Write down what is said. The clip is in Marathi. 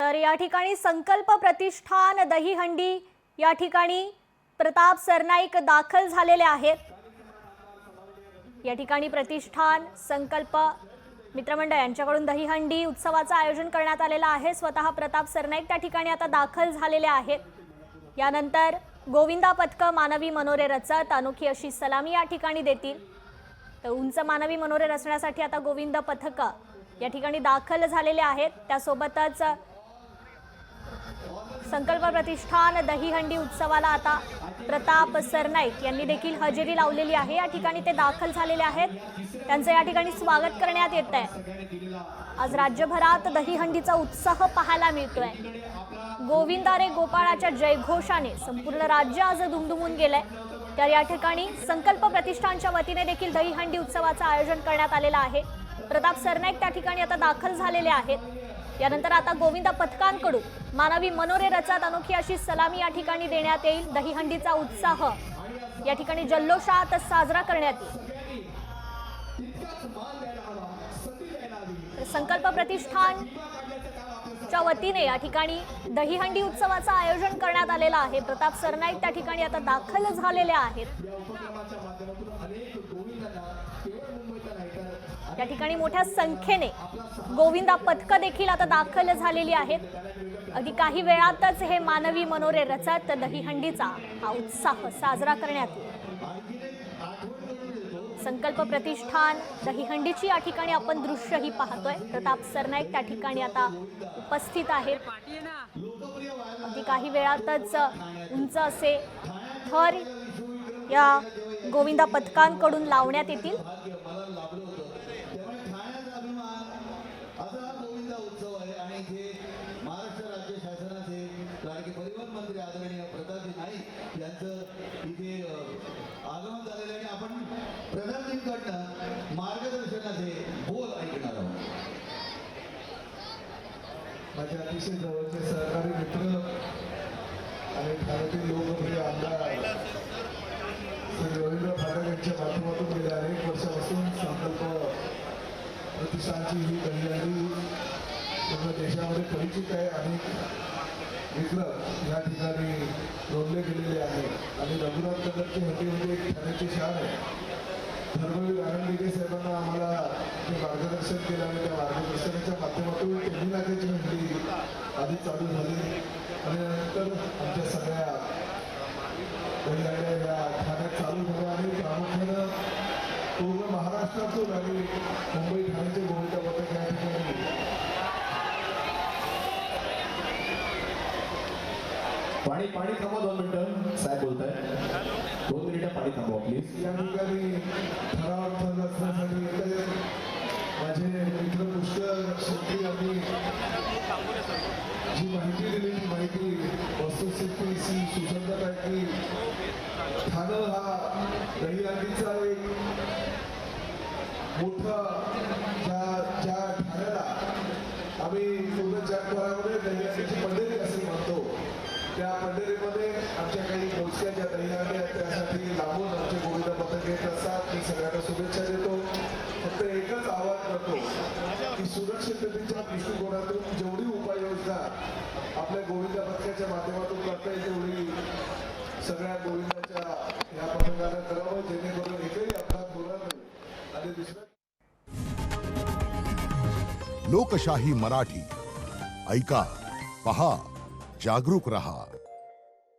तर या ठिकाणी संकल्प प्रतिष्ठान दहीहंडी या ठिकाणी प्रताप सरनाईक दाखल झालेले आहेत। या ठिकाणी प्रतिष्ठान संकल्प मित्रमंडळ यांच्याकडून दहीहंडी उत्सवाचं आयोजन करण्यात आलेलं आहे। स्वतः प्रताप सरनाईक त्या ठिकाणी आता दाखल झालेले आहेत। यानंतर गोविंदा पथक मानवी मनोरे रचत अनोखी अशी सलामी या ठिकाणी देतील। तर उंच मानवी मनोरे रचण्यासाठी आता गोविंद पथक या ठिकाणी दाखल झालेले आहेत। त्यासोबतच संकल्प प्रतिष्ठान दहीहंडी उत्सवाला आता प्रताप सरनाईक यांनी देखील हजेरी लावलेली आहे। या ठिकाणी ते दाखल झालेले आहेत। त्यांचे या ठिकाणी स्वागत करण्यात येत आहे। आज राज्यभरात दहीहंडीचा उत्साह पाहायला मिळतोय। गोविंदा रे गोपाळाच्या जयघोषाने संपूर्ण राज्य आज दुमदुमून गेलंय। तर या ठिकाणी संकल्प प्रतिष्ठानच्या वतीने देखील दहीहंडी उत्सवाचं आयोजन करण्यात आलेलं आहे। प्रताप सरनाईक त्या ठिकाणी आता दाखल झालेले आहेत। यानंतर आता गोविंदा पथकांकडून मानवी मनोरे रचत अनोखी अशी सलामी या ठिकाणी देण्यात येईल। दहीहंडीचा उत्साह या ठिकाणी जल्लोषात साजरा करण्यात येईल। संकल्प प्रतिष्ठानच्या वतीने या ठिकाणी दहीहंडी उत्सवाचं आयोजन करण्यात आलेलं आहे। प्रताप सरनाईक त्या ठिकाणी आता दाखल झालेले आहेत। या ठिकाणी मोठ्या संख्येने गोविंदा पथक देखील आता दाखल झालेली आहेत। अगदी काही वेळातच हे मानवी मनोरे रचत दहीहंडीचा हा उत्साह साजरा करण्यात येईल। संकल्प प्रतिष्ठान दहीहंडीची या ठिकाणी आपण दृश्यही पाहतोय। प्रताप सरनाईक त्या ठिकाणी आता उपस्थित आहेत। अगदी काही वेळातच उंच असे थर या गोविंदा पथकांकडून लावण्यात येतील। महाराष्ट्र राज्य शासनाचे लाडके परिवहन मंत्री आदरणीय प्रतापजी नाईक यांचं इथे आगमन झालेलं आहे। आपण प्रधानजींकडनं मार्गदर्शनाचे बोल ऐकणार आहोत। माझे अतिशय जवळचे सहकारी मित्र आणि ठाण्यातील लोकप्रिय आमदार श्री रवींद्र फाटक यांच्या माध्यमातून गेल्या अनेक वर्षापासून संकल्प प्रतिष्ठानची ही दहीहंडी पूर्ण देशामध्ये परिचित आहे। अनेक मित्र या ठिकाणी नोंदले गेलेले आहेत आणि रघुनाथ नगरची हंडी म्हणजे एक ठाण्याची शान आहे। धर्मवीर आनंद दिघे साहेबांना आम्हाला जे मार्गदर्शन केलं आणि त्या मार्गदर्शनाच्या माध्यमातून तेली नाक्याची हंडी आधी चालू झाली आणि नंतर आमच्या सगळ्या दहीहंड्या या ठाण्यात चालू झाल्या आणि प्रामुख्यानं पूर्ण महाराष्ट्रातून आणि मुंबई ठाण्याचे गोविंदा पथक या ठिकाणी पाणी पाणी थांबवा 2 मिनिटं साहेब बोलताय 2 मिनिटं पाणी थांबवा प्लीज। या ठिकाणी ठराव ठरला असण्यासाठी माझे मित्र पुष्कर शेट्टी यांनी जी माहिती दिली ती माहिती वस्तुस्थिती सुसंगत आहे की ठाणं हा दहीहंडीचा एक मोठा ज्या ठाण्याला आम्ही पूर्ण जगभरामध्ये दहीहंडीची पंढरी असे म्हणतो, त्या पंढरीमध्ये आमच्या काही मोजक्या ज्या दहीहंडी आहेत त्यासाठी लांबून आमचे गोविंदा पथक येत असतात। मी सगळ्यांना शुभेच्छा देतो। फक्त एकच आवाहन करतो की सुरक्षिततेच्या दृष्टिकोनातून जेवढी उपाययोजना आपल्या गोविंदा पथकाच्या माध्यमातून करता येईल तेवढी सगळ्या गोविंदाच्या या पथकाला करावं, जेणेकरून एकही अपघात होणार नाही। आणि दुसरं लोकशाही मराठी ऐका, पहा, जागरूक रहा।